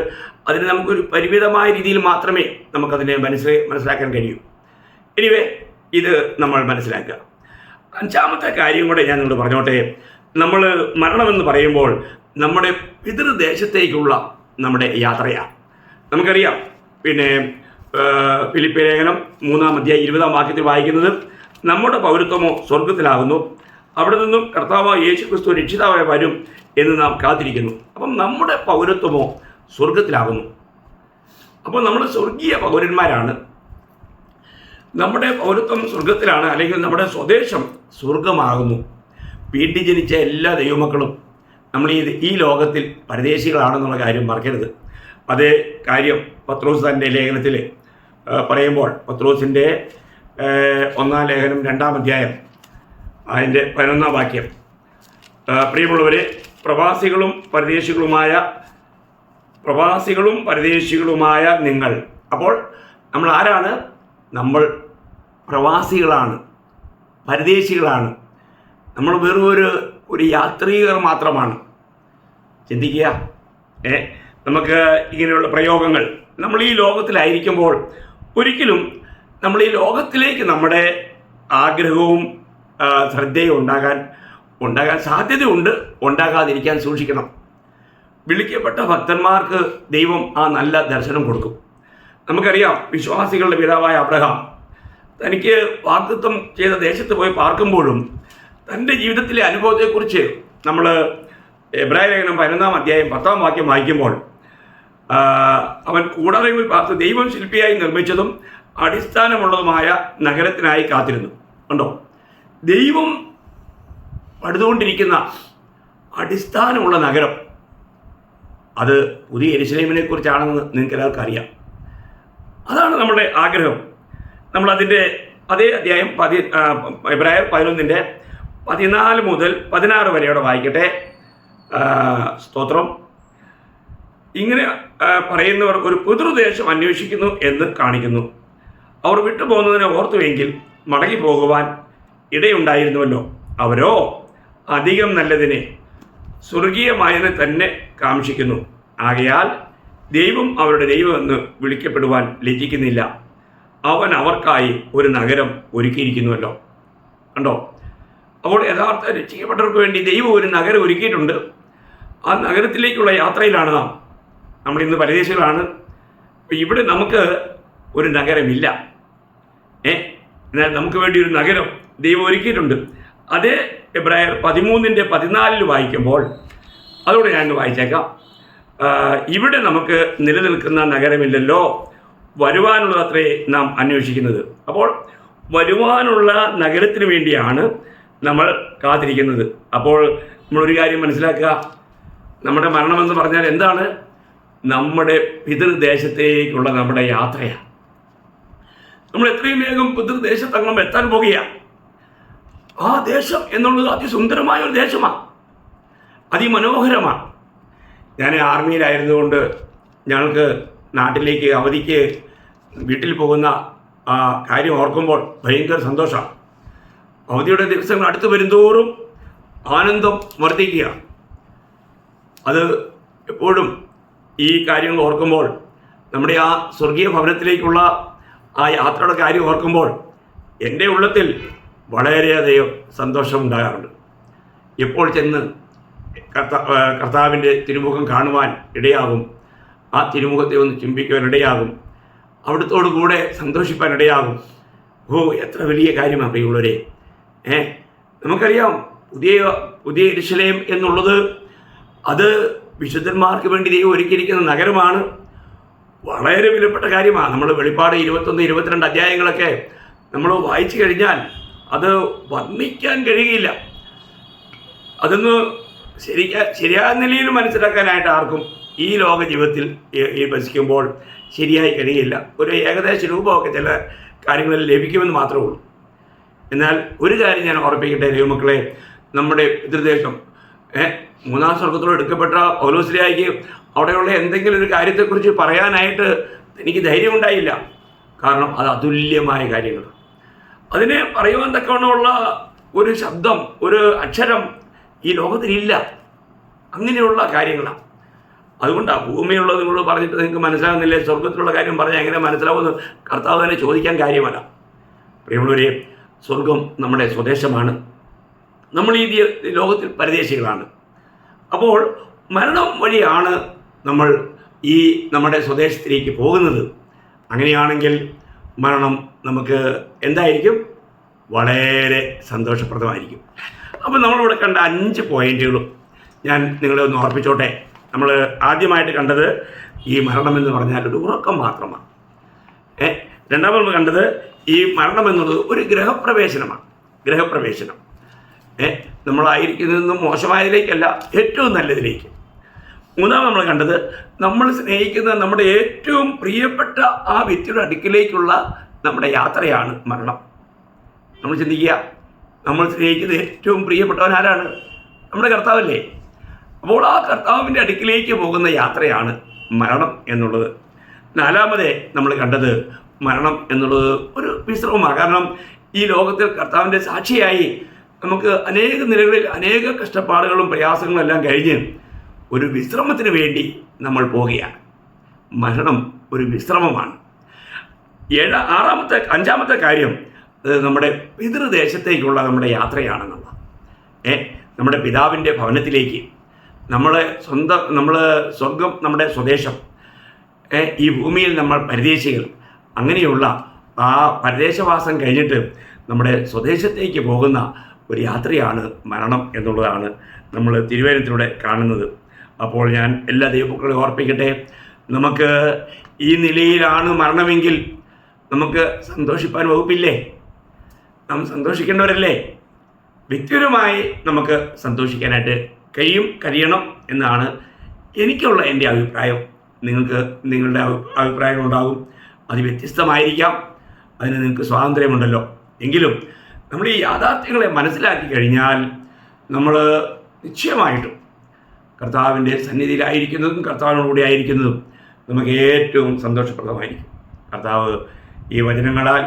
അതിന് നമുക്കൊരു പരിമിതമായ രീതിയിൽ മാത്രമേ നമുക്കതിനെ മനസ്സിലാക്കാൻ കഴിയൂ. എനിവേ, ഇത് നമ്മൾ മനസ്സിലാക്കുക. 5ാമത്തെ കാര്യം കൂടെ ഞാൻ നിങ്ങളോട് പറഞ്ഞോട്ടെ. നമ്മൾ മരണമെന്ന് പറയുമ്പോൾ നമ്മുടെ പിതൃദേശത്തേക്കുള്ള നമ്മുടെ യാത്രയാണ്. നമുക്കറിയാം, ഫിലിപ്പിയ ലേഖനം 3-ാം അധ്യായം 20-ാം വാക്യത്തിൽ വായിക്കുന്നത്, നമ്മുടെ പൗരത്വമോ സ്വർഗത്തിലാകുന്നു, അവിടെ നിന്നും കർത്താവായ യേശു ക്രിസ്തു രക്ഷിതാവായി വരും എന്ന് നാം കാത്തിരിക്കുന്നു. അപ്പം നമ്മുടെ പൗരത്വമോ സ്വർഗത്തിലാകുന്നു. അപ്പോൾ നമ്മൾ സ്വർഗീയ പൗരന്മാരാണ്. നമ്മുടെ പൗരത്വം സ്വർഗത്തിലാണ്, അല്ലെങ്കിൽ നമ്മുടെ സ്വദേശം സ്വർഗമാകുന്നു. വീട്ടിൽ ജനിച്ച എല്ലാ ദൈവമക്കളും നമ്മൾ ഈ ലോകത്തിൽ പരദേശികളാണെന്നുള്ള കാര്യം മറക്കരുത്. അതേ കാര്യം പത്രോസ് തൻ്റെ ലേഖനത്തിൽ പറയുമ്പോൾ, പത്രോസിൻ്റെ 1-ാം ലേഖനം 2-ാം അധ്യായം അതിൻ്റെ 11-ാം വാക്യം, പ്രിയമുള്ളവരെ, പ്രവാസികളും പരദേശികളുമായ നിങ്ങൾ. അപ്പോൾ നമ്മൾ ആരാണ്? നമ്മൾ പ്രവാസികളാണ്, പരദേശികളാണ്. നമ്മൾ വെറും ഒരു യാത്രികർ മാത്രമാണ്. ചിന്തിക്കുക, നമുക്ക് ഇങ്ങനെയുള്ള പ്രയോഗങ്ങൾ നമ്മൾ ഈ ലോകത്തിലായിരിക്കുമ്പോൾ ഒരിക്കലും നമ്മൾ ഈ ലോകത്തിലേക്ക് നമ്മുടെ ആഗ്രഹവും ശ്രദ്ധയും ഉണ്ടാകാൻ സാധ്യതയുണ്ട്. ഉണ്ടാകാതിരിക്കാൻ സൂക്ഷിക്കണം. വിളിക്കപ്പെട്ട ഭക്തന്മാർക്ക് ദൈവം ആ നല്ല ദർശനം കൊടുക്കും. നമുക്കറിയാം, വിശ്വാസികളുടെ പിതാവായ അബ്രഹാം തനിക്ക് വാഗ്ദത്തം ചെയ്ത ദേശത്ത് പോയി പാർക്കുമ്പോഴും തൻ്റെ ജീവിതത്തിലെ അനുഭവത്തെക്കുറിച്ച് നമ്മൾ എബ്രായ ലേഖനം 11-ാം അധ്യായം 10-ാം വാക്യം വായിക്കുമ്പോൾ, അവൻ കൂടാരങ്ങളിൽ പാർത്ത് ദൈവം ശില്പിയായി നിർമ്മിച്ചതും അടിസ്ഥാനമുള്ളതുമായ നഗരത്തിനായി കാത്തിരുന്നു. കണ്ടോ, ദൈവം പണിതുകൊണ്ടിരിക്കുന്ന അടിസ്ഥാനമുള്ള നഗരം, അത് പുതിയ യെരുശലേമിനെ കുറിച്ചാണെന്ന് നിങ്ങൾക്ക് എല്ലാവർക്കും അറിയാം. അതാണ് നമ്മുടെ ആഗ്രഹം. നമ്മളതിൻ്റെ അതേ അധ്യായം എബ്രായർ 11-ന്റെ 14 മുതൽ 16 വരെയോടെ വായിക്കട്ടെ. സ്തോത്രം. ഇങ്ങനെ പറയുന്നവർ ഒരു പിതൃദേശം അന്വേഷിക്കുന്നു എന്ന് കാണിക്കുന്നു. അവർ വിട്ടുപോകുന്നതിനെ ഓർത്തുവെങ്കിൽ മടങ്ങി പോകുവാൻ ഇടയുണ്ടായിരുന്നുവല്ലോ. അവരോ അധികം നല്ലതിനെ, സ്വർഗീയമായതിനെ തന്നെ കാംക്ഷിക്കുന്നു. ആകയാൽ ദൈവം അവരുടെ ദൈവമെന്ന് വിളിക്കപ്പെടുവാൻ ലജ്ജിക്കുന്നില്ല. അവൻ അവർക്കായി ഒരു നഗരം ഒരുക്കിയിരിക്കുന്നുവല്ലോ. കണ്ടോ, അപ്പോൾ യഥാർത്ഥ രക്ഷിക്കപ്പെട്ടവർക്ക് വേണ്ടി ദൈവം ഒരു നഗരം ഒരുക്കിയിട്ടുണ്ട്. ആ നഗരത്തിലേക്കുള്ള യാത്രയിലാണ് നാം. നമ്മളിന്ന് പരദേശികളാണ്. ഇവിടെ നമുക്ക് ഒരു നഗരമില്ല. എന്നാൽ നമുക്ക് വേണ്ടി ഒരു നഗരം ദൈവം ഒരുക്കിയിട്ടുണ്ട്. അതേ എബ്രായർ 13-ന്റെ 14 വായിക്കുമ്പോൾ, അതോടെ ഞാൻ വായിച്ചേക്കാം. ഇവിടെ നമുക്ക് നിലനിൽക്കുന്ന നഗരമില്ലല്ലോ, വരുവാനുള്ളത്രേ നാം അന്വേഷിക്കുന്നത്. അപ്പോൾ വരുവാനുള്ള നഗരത്തിന് വേണ്ടിയാണ് നമ്മൾ കാത്തിരിക്കുന്നത്. അപ്പോൾ നമ്മളൊരു കാര്യം മനസ്സിലാക്കുക, നമ്മുടെ മരണമെന്ന് പറഞ്ഞാൽ എന്താണ്? നമ്മുടെ പിതൃദേശത്തേക്കുള്ള നമ്മുടെ യാത്രയാണ്. നമ്മൾ എത്രയും വേഗം പിതൃദേശത്ത് അങ്ങ് എത്താൻ പോകുകയാണ്. ആ ദേശം എന്നുള്ളത് അതിസുന്ദരമായ ഒരു ദേശമാണ്, അതിമനോഹരമാണ്. ഞാൻ ആർമിയിലായിരുന്നുകൊണ്ട് ഞങ്ങൾക്ക് നാട്ടിലേക്ക് അവധിക്ക് വീട്ടിൽ പോകുന്ന ആ കാര്യം ഓർക്കുമ്പോൾ ഭയങ്കര സന്തോഷമാണ്. അവധിയുടെ ദിവസങ്ങൾ അടുത്ത് വരുന്തോറും ആനന്ദം വർദ്ധിക്കുക. അത് എപ്പോഴും ഈ കാര്യങ്ങൾ ഓർക്കുമ്പോൾ, നമ്മുടെ ആ സ്വർഗീയ ഭവനത്തിലേക്കുള്ള ആ യാത്രയുടെ കാര്യം ഓർക്കുമ്പോൾ എൻ്റെ ഉള്ളത്തിൽ വളരെയധികം സന്തോഷം ഉണ്ടാകാറുണ്ട്. എപ്പോൾ ചെന്ന് കർത്താവിൻ്റെ തിരുമുഖം കാണുവാൻ ഇടയാകും, ആ തിരുമുഖത്തെ ഒന്ന് ചുംബിക്കുവാൻ ഇടയാകും, അവിടുത്തോടു കൂടെ സന്തോഷിപ്പാൻ ഇടയാകും. എത്ര വലിയ കാര്യമാണ് പ്രിയമുള്ളവരെ. നമുക്കറിയാം പുതിയ യെരൂശലേം എന്നുള്ളത് അത് വിശുദ്ധന്മാർക്ക് വേണ്ടി ദൈവം ഒരുക്കിയിരിക്കുന്ന നഗരമാണ്. വളരെ വിലപ്പെട്ട കാര്യമാണ്. നമ്മൾ വെളിപ്പാട് 21, 22 അധ്യായങ്ങളൊക്കെ നമ്മൾ വായിച്ചു കഴിഞ്ഞാൽ അത് വർണ്ണിക്കാൻ കഴിയില്ല. അതൊന്ന് ശരിയായ നിലയിൽ മനസ്സിലാക്കാനായിട്ട് ആർക്കും ഈ ലോക ജീവിതത്തിൽ വസിക്കുമ്പോൾ ശരിയായി കഴിയില്ല. ഒരു ഏകദേശ രൂപമൊക്കെ ചില കാര്യങ്ങളിൽ ലഭിക്കുമെന്ന് മാത്രമേ ഉള്ളൂ. എന്നാൽ ഒരു കാര്യം ഞാൻ ഓർപ്പിക്കട്ടെ ദൈവമക്കളെ, നമ്മുടെ പിതൃദേശം മൂന്നാം സ്വർഗത്തോട് എടുക്കപ്പെട്ട പൗലോസ്ലീഹായ്ക്ക് അവിടെയുള്ള എന്തെങ്കിലും ഒരു കാര്യത്തെക്കുറിച്ച് പറയാനായിട്ട് എനിക്ക് ധൈര്യമുണ്ടായില്ല. കാരണം അത് അതുല്യമായ കാര്യങ്ങൾ, അതിനെ പറയുവാൻ തക്കവണ്ണമുള്ള ഒരു ശബ്ദം, ഒരു അക്ഷരം ഈ ലോകത്തിലില്ല. അങ്ങനെയുള്ള കാര്യങ്ങളാണ്. അതുകൊണ്ടാണ് ഭൂമിയുള്ളത് നിങ്ങൾ പറഞ്ഞിട്ട് നിങ്ങൾക്ക് മനസ്സിലാകുന്നില്ലേ, സ്വർഗത്തിലുള്ള കാര്യം പറഞ്ഞാൽ എങ്ങനെ മനസ്സിലാവുമെന്ന് കർത്താവ് തന്നെ ചോദിക്കാൻ കാര്യമല്ല. പ്രിയമുള്ളവരെ, സ്വർഗം നമ്മുടെ സ്വദേശമാണ്. നമ്മൾ ഈ ലോകത്തിൽ പരദേശികളാണ്. അപ്പോൾ മരണം വഴിയാണ് നമ്മൾ ഈ നമ്മുടെ സ്വദേശത്തിലേക്ക് പോകുന്നത്. അങ്ങനെയാണെങ്കിൽ മരണം നമുക്ക് എന്തായിരിക്കും? വളരെ സന്തോഷപ്രദമായിരിക്കും. അപ്പോൾ നമ്മളിവിടെ കണ്ട 5 പോയിന്റുകളും ഞാൻ നിങ്ങളെ ഒന്ന് ഓർപ്പിച്ചോട്ടെ. നമ്മൾ ആദ്യമായിട്ട് കണ്ടത് ഈ മരണമെന്ന് പറഞ്ഞാൽ ഒരു ഉറക്കം മാത്രമാണ്. രണ്ടാമത് നമ്മൾ കണ്ടത് ഈ മരണം എന്നുള്ളത് ഒരു ഗ്രഹപ്രവേശനമാണ്. ഗ്രഹപ്രവേശനം നമ്മളായിരിക്കുന്നതെന്നും മോശമായതിലേക്കല്ല, ഏറ്റവും നല്ലതിലേക്ക്. മൂന്നാമത് നമ്മൾ കണ്ടത് നമ്മൾ സ്നേഹിക്കുന്ന നമ്മുടെ ഏറ്റവും പ്രിയപ്പെട്ട ആ വ്യക്തിയുടെ അടുക്കിലേക്കുള്ള നമ്മുടെ യാത്രയാണ് മരണം. നമ്മൾ ചിന്തിക്കുക, നമ്മൾ സ്നേഹിക്കുന്ന ഏറ്റവും പ്രിയപ്പെട്ടവൻ ആരാണ്? നമ്മുടെ കർത്താവല്ലേ. അപ്പോൾ ആ കർത്താവിൻ്റെ അടുക്കിലേക്ക് പോകുന്ന യാത്രയാണ് മരണം എന്നുള്ളത്. നാലാമതേ നമ്മൾ കണ്ടത് മരണം എന്നുള്ളത് ഒരു വിശ്രമമാണ്. കാരണം ഈ ലോകത്തിൽ കർത്താവിൻ്റെ സാക്ഷിയായി നമുക്ക് അനേക നിലകളിൽ അനേക കഷ്ടപ്പാടുകളും പ്രയാസങ്ങളും എല്ലാം കഴിഞ്ഞ് ഒരു വിശ്രമത്തിന് വേണ്ടി നമ്മൾ പോവുകയാണ്. മരണം ഒരു വിശ്രമമാണ്. അഞ്ചാമത്തെ കാര്യം നമ്മുടെ പിതൃദേശത്തേക്കുള്ള നമ്മുടെ യാത്രയാണെന്നുള്ള നമ്മുടെ പിതാവിൻ്റെ ഭവനത്തിലേക്ക്, സ്വർഗം നമ്മുടെ സ്വദേശം, ഈ ഭൂമിയിൽ നമ്മൾ പരദേശികൾ. അങ്ങനെയുള്ള ആ പരദേശവാസം കഴിഞ്ഞിട്ട് നമ്മുടെ സ്വദേശത്തേക്ക് പോകുന്ന ഒരു യാത്രയാണ് മരണം എന്നുള്ളതാണ് നമ്മൾ തിരുവചനത്തിലൂടെ കാണുന്നത്. അപ്പോൾ ഞാൻ എല്ലാ ദൈവമക്കളെയും ഓർപ്പിക്കട്ടെ, നമുക്ക് ഈ നിലയിലാണ് മരണമെങ്കിൽ നമുക്ക് സന്തോഷിപ്പാൻ വകുപ്പില്ലേ? നാം സന്തോഷിക്കേണ്ടവരല്ലേ? വ്യക്തിപരമായി നമുക്ക് സന്തോഷിക്കാനായിട്ട് കഴിയണം എന്നാണ് എനിക്കുള്ള എൻ്റെ അഭിപ്രായം. നിങ്ങൾക്ക് നിങ്ങളുടെ അഭിപ്രായങ്ങളുണ്ടാകും, അത് വ്യത്യസ്തമായിരിക്കാം, അതിന് നിങ്ങൾക്ക് സ്വാതന്ത്ര്യമുണ്ടല്ലോ. എങ്കിലും നമ്മൾ ഈ യാഥാർത്ഥ്യങ്ങളെ മനസ്സിലാക്കി കഴിഞ്ഞാൽ നമ്മൾ നിശ്ചയമായിട്ടും കർത്താവിൻ്റെ സന്നിധിയിലായിരിക്കുന്നതും കർത്താവിനോടുകൂടി ആയിരിക്കുന്നതും നമുക്ക് ഏറ്റവും സന്തോഷപ്രദമായിരിക്കും. കർത്താവ് ഈ വചനങ്ങളാൽ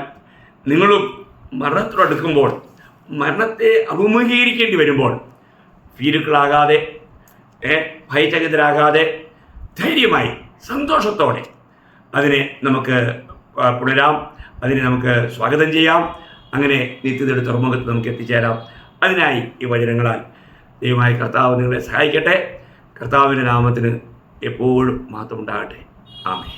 നിങ്ങളും മരണത്തോടടുക്കുമ്പോൾ, മരണത്തെ അഭിമുഖീകരിക്കേണ്ടി വരുമ്പോൾ ഭീരുക്കളാകാതെ, ഭയചകിതരാകാതെ ധൈര്യമായി സന്തോഷത്തോടെ അതിനെ നമുക്ക് പുലരാം, അതിനെ നമുക്ക് സ്വാഗതം ചെയ്യാം. അങ്ങനെ നിത്യതയുടെ തുറമുഖത്ത് നമുക്ക് എത്തിച്ചേരാം. അതിനായി ഈ വചനങ്ങളാൽ ദൈവമായ കർത്താവ് നിങ്ങളെ സഹായിക്കട്ടെ. കർത്താവിൻ്റെ നാമത്തിന് എപ്പോഴും മഹത്വം ഉണ്ടാകട്ടെ. ആമേൻ.